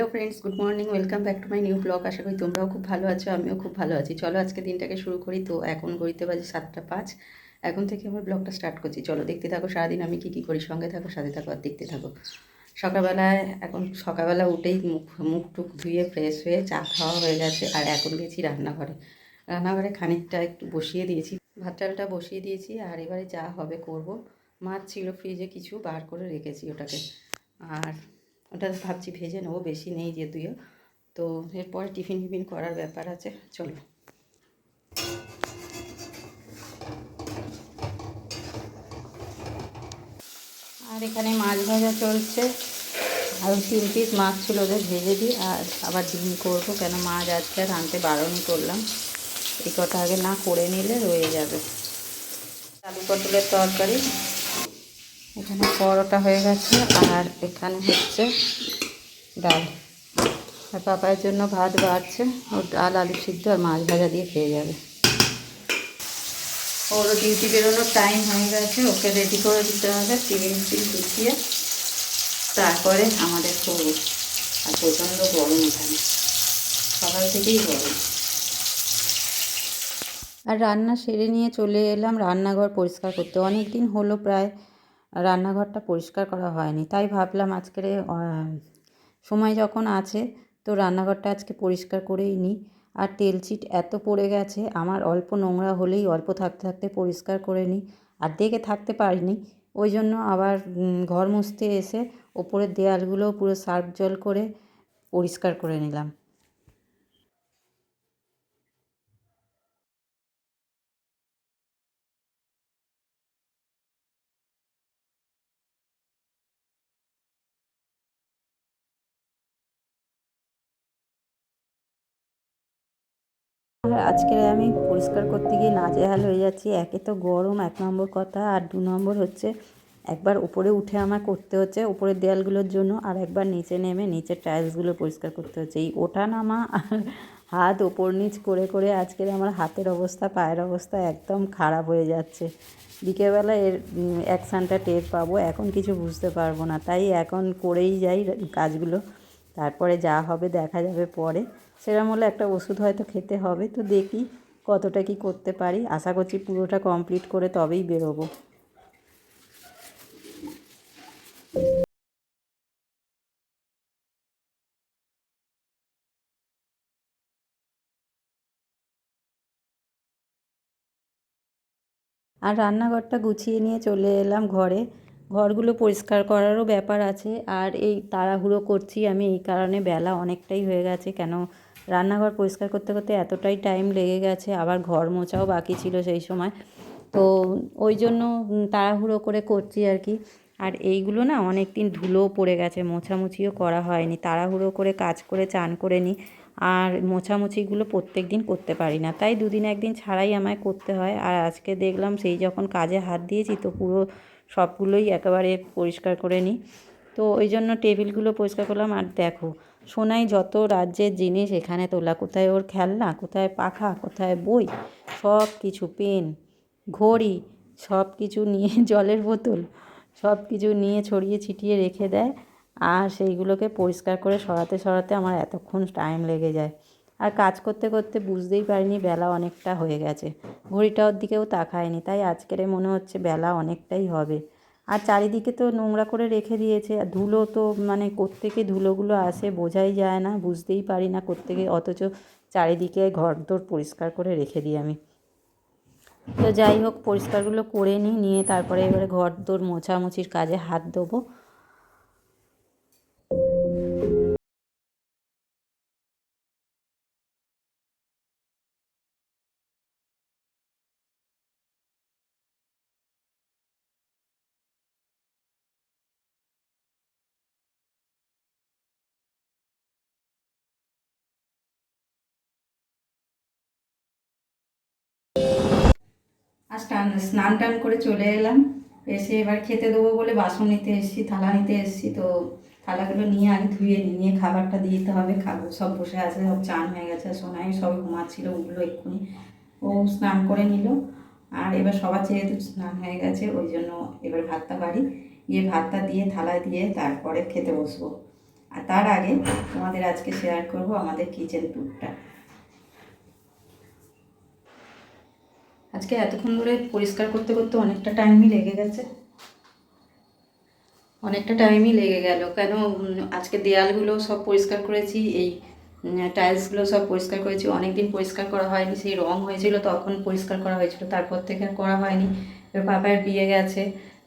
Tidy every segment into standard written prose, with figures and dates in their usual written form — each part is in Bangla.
Hello friends, good morning, welcome back to my new blog. আশা করি তোমরাও খুব ভালো আছো, আমিও খুব ভালো আছি। চলো আজকে দিনটাকে শুরু করি। তো এখন ঘড়িতে বাজে 7টা 5। এখন থেকে আমার ব্লগটা স্টার্ট করছি। চলো দেখতে থাকো সারাদিন আমি কী কী করি, সঙ্গে থাকো, সাথে থাকো আর দেখতে থাকো। সকালবেলায় এখন সকালবেলা উঠেই মুখ মুখ টুক ধুয়ে ফ্রেশ হয়ে চা খাওয়া হয়ে গেছে। আর এখন গেছি রান্নাঘরে। রান্নাঘরে খানিকটা একটু বসিয়ে দিয়েছি, ভাত চালটা বসিয়ে দিয়েছি। আর এবারে যা হবে করব। মাছ ছিল ফ্রিজে, কিছু বার করে রেখেছি ওটাকে। আর ওটা ভাবছি ভেজে নেবো, বেশি নেই যেহেতু। তো এরপরে টিফিন টিফিন করার ব্যাপার আছে। চলো। আর এখানে মাছ ভাজা চলছে। আর 3 পিস মাছ ছিল, ওদের ভেজে দিই। আর আবার ডিম করবো, কেন মাছ আজকে আর আনতে বারণই করলাম। এই কটা আগে না করে নিলে রয়ে যাবে। আলু পটলের তরকারি, এখানে পরোটা হয়ে গেছে। আর এখানে হচ্ছে ডাল। আর পাপার জন্য ভাত বাড়ছে, ও ডাল আলু সিদ্ধ আর মাছ ভাজা দিয়ে খেয়ে যাবে। ওর ডিউটি বেরোনোর টাইম হয়ে গেছে, ওকে রেডি করে দিতে হবে। টিফিন গুছিয়ে তারপরে আমাদের করবো। আর প্রচণ্ড গরম এখানে, সকাল থেকেই গরম। আর রান্না সেরে নিয়ে চলে এলাম রান্নাঘর পরিষ্কার করতে। অনেক দিন হলো প্রায় রান্নাঘরটা পরিষ্কার করা হয়নি, তাই ভাবলাম আজকের সময় যখন আছে তো রান্নাঘরটা আজকে পরিষ্কার করেই নিই। আর তেলচিট এত পড়ে গেছে, আমার অল্প নোংরা হলেই অল্প থাকতে থাকতে পরিষ্কার করে নিই। আর দেখে থাকতে পারিনি, ওই জন্য আবার ঘর মুছতে এসে ওপরের দেয়ালগুলো পুরো সার্ফ জল করে পরিষ্কার করে নিলাম। আর আজকে আমি পরিষ্কার করতে গিয়ে নাজেহাল হয়ে যাচ্ছি। একে তো গরম 1 নম্বর কথা, আর 2 নম্বর হচ্ছে একবার উপরে উঠে আমার করতে হচ্ছে উপরের দেয়ালগুলোর জন্য, আর একবার নিচে নেমে নিচের টাইলসগুলো পরিষ্কার করতে হচ্ছে। এই ওঠা নামা আর হাত ওপর নিচ করে করে আজকের আমার হাতের অবস্থা, পায়ের অবস্থা একদম খারাপ হয়ে যাচ্ছে। বিকেলবেলা এর অ্যাকশানটা টের পাবো, এখন কিছু বুঝতে পারবো না। তাই এখন করেই যাই কাজগুলো, তারপরে যা হবে দেখা যাবে পরে। সেরকম হলে একটা ওষুধ হয়তো খেতে হবে। তো দেখি কতটা কি করতে পারি, আশা করছি পুরোটা কমপ্লিট করে তবেই বেরোবো। আর রান্নাঘরটা গুছিয়ে নিয়ে চলে এলাম ঘরে। ঘরগুলো পরিষ্কার করারও ব্যাপার আছে। আর এই তাড়াহুড়ো করছি আমি এই কারণে, বেলা অনেকটাই হয়ে গেছে। কেন রান্নাঘর পরিষ্কার করতে করতে এতটাই টাইম লেগে গেছে, আবার ঘর মোছাও বাকি ছিল সেই সময়। তো ওই জন্য তাড়াহুড়ো করে করছি আর কি। আর এইগুলো না অনেক দিন ধুলোও পড়ে গেছে, মোছামুছিও করা হয়নি। তাড়াহুড়ো করে কাজ করে চান করে নিই। আর মোছামুছিগুলো প্রত্যেক দিন করতে পারি না, তাই 2 দিন 1 দিন ছাড়াই আমায় করতে হয়। আর আজকে দেখলাম সেই যখন কাজে হাত দিয়েছি তো পুরো সবগুলোই একেবারে পরিষ্কার করে নিই। তো ওই জন্য টেবিলগুলো পরিষ্কার করলাম। আর দেখো, সোনাই যত রাজ্যের জিনিস এখানে তোলা, কোথায় ওর খেলনা, কোথায় পাখা, কোথায় বই, সব কিছু, পেন, ঘড়ি, সব কিছু নিয়ে জলের বোতল, সব কিছু নিয়ে ছড়িয়ে ছিটিয়ে রেখে দেয়। আর সেইগুলোকে পরিষ্কার করে সরাতে সরাতে আমার এতক্ষণ টাইম লেগে যায়। আর কাজ করতে করতে বুঝতেই পারিনি বেলা অনেকটা হয়ে গেছে। ঘড়িটার দিকেও তাকায়নি, তাই আজকের মনে হচ্ছে বেলা অনেকটাই হবে। আর চারিদিকে তো নোংরা করে রেখে দিয়েছে। আর ধুলো তো মানে কোত্থেকে ধুলোগুলো আসে বোঝাই যায় না, বুঝতেই পারি না কোত্থেকে, অথচ চারিদিকে ঘরদোর পরিষ্কার করে রেখে দিই আমি। তো যাই হোক, পরিষ্কারগুলো করে নিই, নিয়ে তারপরে এবারে ঘরদোর মোছামুছির কাজে হাত দেবো। আর স্নান টান করে চলে এলাম। এসে এবার খেতে দেবো বলে বাসন নিতে এসেছি, থালা নিতে এসেছি। তো থালাগুলো নিয়ে আগে ধুয়ে নিয়ে খাবারটা দিতে হবে। খাবো, সব বসে আছে, সব চান হয়ে গেছে। সোনাই সব ঘুমাচ্ছিল, উঠলো এক্ষুনি, ও স্নান করে নিল। আর এবার সবার যেহেতু স্নান হয়ে গেছে ওই জন্য এবার ভাতটা বাড়ি গিয়ে ভাতটা দিয়ে থালায় দিয়ে তারপরে খেতে বসবো। আর তার আগে তোমাদের আজকে শেয়ার করব আমাদের কিচেন ট্যুরটা। আজকে এতক্ষণ ধরে পরিষ্কার করতে করতে অনেকটা টাইমই লেগে গেছে, কেন আজকে দেয়ালগুলো সব পরিষ্কার করেছি, এই টাইলসগুলো সব পরিষ্কার করেছি। অনেক দিন পরিষ্কার করা হয়নি, সেই রং হয়েছিল তখন পরিষ্কার করা হয়েছিল, তারপর থেকে আর করা হয়নি। এবার পাপার বিয়ে গেছে,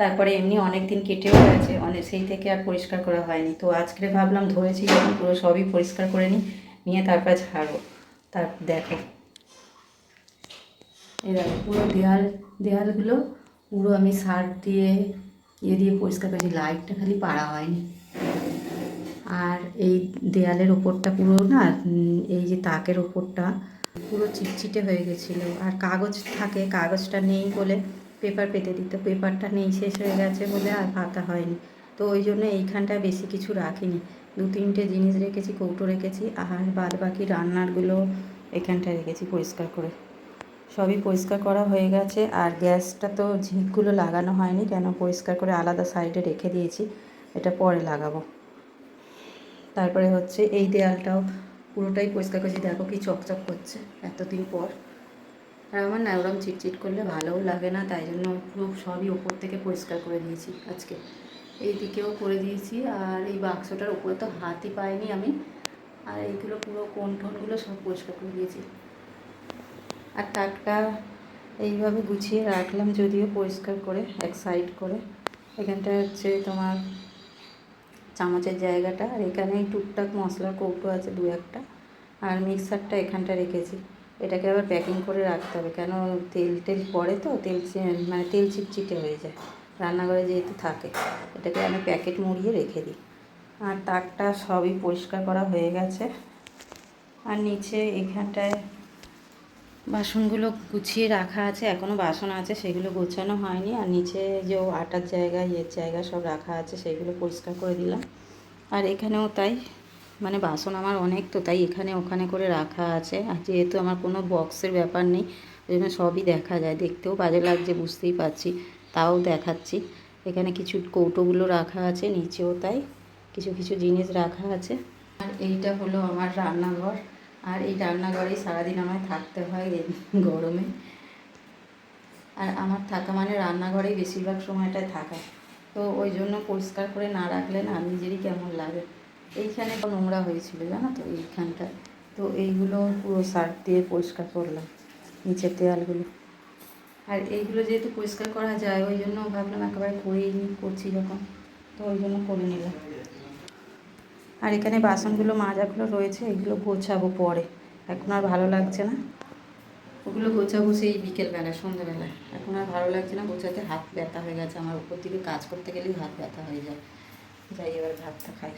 তারপরে এমনি অনেক দিন কেটেও গেছে, সেই থেকে আর পরিষ্কার করা হয়নি। তো আজকে ভাবলাম ধরেছি যখন পুরো সবই পরিষ্কার করে নিয়ে তারপরে ঝাড়বো। তারপর দেখো এবার পুরো দেয়ালগুলো পুরো আমি সার্ফ দিয়ে দিয়ে পরিষ্কার করেছি, লাইটটা খালি পাড়া হয়নি। আর এই দেয়ালের ওপরটা পুরো না, এই যে তাকের ওপরটা পুরো চিটচিটে হয়ে গেছিলো। আর কাগজ থাকে, কাগজটা নেই বলে পেপার পেতে দিত, পেপারটা নেই, শেষ হয়ে গেছে বলে আর পাতা হয়নি। তো ওই জন্য এইখানটায় বেশি কিছু রাখিনি, 2-3টে জিনিস রেখেছি, কৌটো রেখেছি, আর বাদ বাকি রান্নারগুলো এখানটায় রেখেছি পরিষ্কার করে। সবই পরিষ্কার করা হয়ে গেছে। আর গ্যাসটা তো ঝিঁকগুলো লাগানো হয়নি, কেন পরিষ্কার করে আলাদা সাইডে রেখে দিয়েছি, এটা পরে লাগাবো। তারপরে হচ্ছে এই দেয়ালটাও পুরোটাই পরিষ্কার করেছি, দেখো কি চকচক করছে এতদিন পর। আর আমার না ওরকম চিটচিট করলে ভালোও লাগে না, তাই জন্য পুরো সবই ওপর থেকে পরিষ্কার করে দিয়েছি আজকে। এই দিকেও করে দিয়েছি, আর এই বাক্সটার উপরে তো হাতই পাইনি আমি, আর এইগুলো পুরো কোণ টোনগুলো সব পরিষ্কার করে দিয়েছি। আর তাকটা এইভাবে গুছিয়ে রাখলাম, যদিও পরিষ্কার করে এক সাইড করে। এখানটা হচ্ছে তোমার চামচের জায়গাটা, আর এখানে টুকটাক মশলার কৌটো আছে 2-1টা, আর মিক্সারটা এখানটা রেখেছি। এটাকে আবার প্যাকিং করে রাখতে হবে, কেন তেল পড়ে তো, তেল চিটচিটে হয়ে যায় রান্নাঘরে যেহেতু থাকে। এটাকে আমি প্যাকেট মুড়িয়ে রেখে দিই। আর তাকটা সবই পরিষ্কার করা হয়ে গেছে। আর নিচে এখানটায় বাসনগুলো গুছিয়ে রাখা আছে, এখনও বাসন আছে সেগুলো গোছানো হয়নি। আর নিচে যে আটার জায়গা, জায়গা সব রাখা আছে, সেগুলো পরিষ্কার করে দিলাম। আর এখানেও তাই, মানে বাসন আমার অনেক, তো তাই এখানে ওখানে করে রাখা আছে। আর যেহেতু আমার কোনো বক্সের ব্যাপার নেই, ওই জন্য সবই দেখা যায়, দেখতেও বাজে লাগছে বুঝতেই পারছি, তাও দেখাচ্ছি। এখানে কিছু কৌটোগুলো রাখা আছে, নিচেও তাই কিছু কিছু জিনিস রাখা আছে। আর এইটা হলো আমার রান্নাঘর, আর এই রান্নাঘরেই সারাদিন আমায় থাকতে হয় এই গরমে। আর আমার থাকা মানে রান্নাঘরেই বেশিরভাগ সময়টায় থাকা, তো ওই জন্য পরিষ্কার করে না রাখলে না নিজেরই কেমন লাগে। এইখানে নোংরা হয়েছিল জানো তো, এইখানটা, তো এইগুলো পুরো সার্ফ দিয়ে পরিষ্কার করলাম, নিচের দেয়ালগুলো। আর এইগুলো যেহেতু পরিষ্কার করা যায়, ওই জন্য ভাবলাম একেবারে করেই করছি যখন, তো ওই জন্য করে নিলাম। আর এখানে বাসনগুলো মাজাগুলো রয়েছে, এগুলো গোছাবো পরে, এখন আর ভালো লাগছে না। ওগুলো গোছাবো সেই বিকেলবেলা, সন্ধ্যেবেলা। এখন আর ভালো লাগছে না গোছাতে, হাত ব্যথা হয়ে গেছে আমার, উপর দিকে কাজ করতে গেলেই হাত ব্যথা হয়ে যায়। যাই এবার ভাতটা খাই।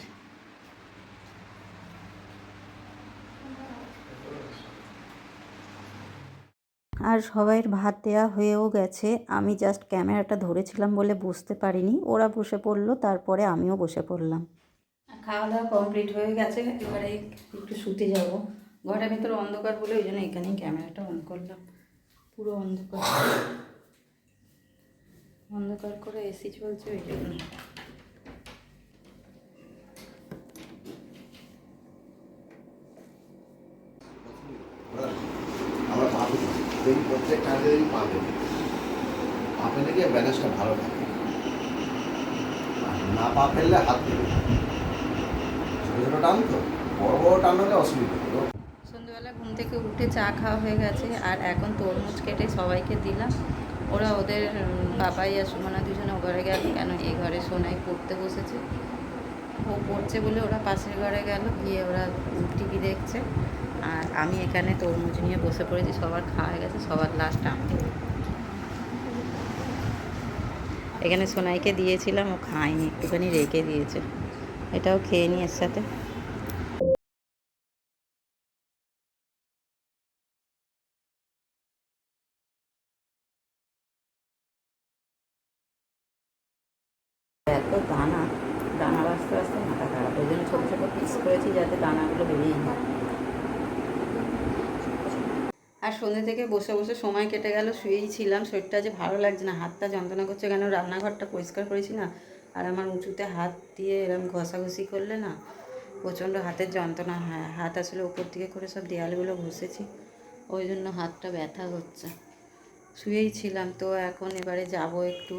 আর সবাইয়ের ভাত দেওয়া হয়েও গেছে, আমি জাস্ট ক্যামেরাটা ধরেছিলাম বলে বুঝতে পারিনি, ওরা বসে পড়লো, তারপরে আমিও বসে পড়লাম। খাওয়া দাওয়া কমপ্লিট হয়ে গেছে, এবারে একটু শুতে যাব। ঘরের ভেতরে অন্ধকার বলে ওই জন্য এখানেই ক্যামেরাটা অন করলাম। পুরো অন্ধকার অন্ধকার করে এসি চলছে ওই জন্য। আমরা ভাবি এই প্রত্যেক কাজেরই পাবে পা ফেলে গিয়ে ব্যালেন্সটা ভালো থাকে, না পা ফেললে হাত দেবে, ছোটো ছোটো টান তো, বড় বড় টান হলে অসুবিধা হলো। সন্ধ্যেবেলা ঘুম থেকে উঠে চা খাওয়া হয়ে গেছে, আর এখন তরমুজ কেটে সবাইকে দিলাম। ওরা ওদের বাবাই আর সুমনা দুজনে ও ঘরে গেল, কেন এই ঘরে সোনাই পড়তে বসেছে, ও পড়ছে বলে ওরা পাশের ঘরে গেল, গিয়ে ওরা টিভি দেখছে। আর আমি এখানে তরমুজ নিয়ে বসে পড়েছি, সবার খাওয়া হয়ে গেছে, সবার লাস্ট আমি। এখানে সোনাইকে দিয়েছিলাম, ও খায়নি, একটুখানি রেখে দিয়েছে, এটাও খেয়ে নি এর সাথে। এত দানা, দানা বাঁচতে বাঁচতে মাথা খারাপ, ওই জন্য ছোটো ছোটো পিস করেছি যাতে দানাগুলো বেরিয়ে যায়। আর সন্ধ্যে থেকে বসে বসে সময় কেটে গেল, শুয়েই ছিলাম, শরীরটা যে ভালো লাগছে না, হাতটা যন্ত্রণা করছে, কেন রান্নাঘরটা পরিষ্কার করেছি না, আর আমার উঁচুতে হাত দিয়ে এরকম ঘষাঘষি করলে না প্রচণ্ড হাতের যন্ত্রণা হয়, হাত আসলে উপর দিকে করে সব দেয়ালগুলো ঘষেছি, ওই জন্য হাতটা ব্যথা হচ্ছে। শুয়েই ছিলাম, তো এখন এবারে যাব একটু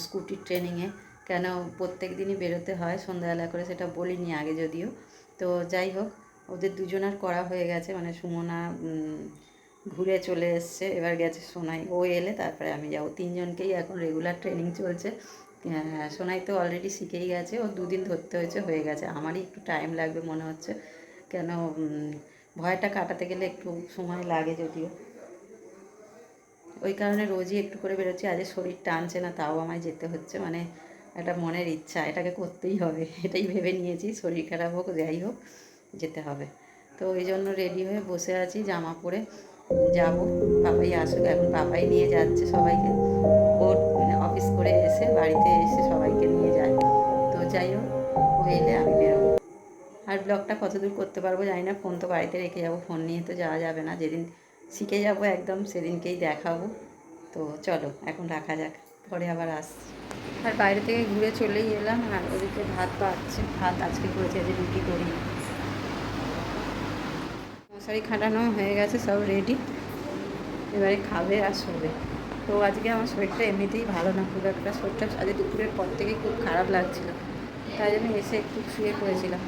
স্কুটির ট্রেনিংয়ে, কেন প্রত্যেক দিনই বেরোতে হয় সন্ধ্যাবেলা করে, সেটা বলিনি আগে যদিও। তো যাই হোক, ওদের দুজনার করা হয়ে গেছে, মানে সুমনা ঘুরে চলে এসছে, এবার গেছে সোনাই, ও এলে তারপরে আমি যাবো। তিনজনকেই এখন রেগুলার ট্রেনিং চলছে। সোনাই তো অলরেডি শিখেই গেছে, ও 2 দিন ধরতে হয়েছে, হয়ে গেছে। আমারই একটু টাইম লাগবে মনে হচ্ছে, কেন ভয়টা কাটাতে গেলে একটু সময় লাগে যদিও। ওই কারণে রোজই একটু করে বেরোচ্ছি। আজ শরীর টানছে না, তাও আমায় যেতে হচ্ছে, মানে একটা মনের ইচ্ছা, এটাকে করতেই হবে, এটাই ভেবে নিয়েছি, শরীর খারাপ হোক যাই হোক যেতে হবে। তো ওই জন্য রেডি হয়ে বসে আছি, জামা পরে যাব। পাপাই আসুক, এখন পাপাই নিয়ে যাচ্ছে সবাইকে, ওর অফিস করে এসে বাড়িতে এসে সবাইকে নিয়ে যায়। তো যাই হোক, ও এলে আমি বেরোবো। আর ব্লগটা কতদূর করতে পারবো জানি না, ফোন তো বাড়িতে রেখে যাবো, ফোন নিয়ে তো যাওয়া যাবে না, যেদিন শিখে যাবো একদম সেদিনকেই দেখাবো। তো চলো এখন রাখা যাক, পরে আবার আসছি। আর বাইরে থেকে ঘুরে চলেই এলাম, আর ওদিকে ভাত বাড়ছে, ভাত আজকে করেছে, যে রুটি করি। মশারি খাটানো হয়ে গেছে, সব রেডি, এবারে খাবে আর শোবে। তো আজকে আমার শরীরটা এমনিতেই ভালো না খুব একটা, শরীরটা আজ দুপুরের পর থেকেই খুব খারাপ লাগছিলো, তাই জন্য এসে একটু শুয়ে পড়েছিলাম।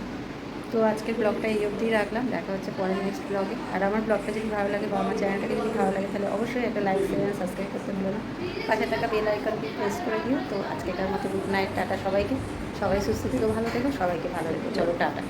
তো আজকের ব্লগটা এই অবধিই রাখলাম, দেখা হচ্ছে পরে নেক্সট ব্লগে। আর আমার ব্লগটা যদি ভালো লাগে বা আমার চ্যানেলটাকে যদি ভালো লাগে, তাহলে অবশ্যই একটা লাইক শেয়ার সাবস্ক্রাইব করতে ভুলো না, পাশে থাকা বেল আইকনটি প্রেস করে দিও। তো আজকেকার মতো গুড নাইট, টাটা সবাইকে, সবাই সুস্থ থেকো, ভালো থেকো, সবাইকে ভালো রেখো, চলো টাটা।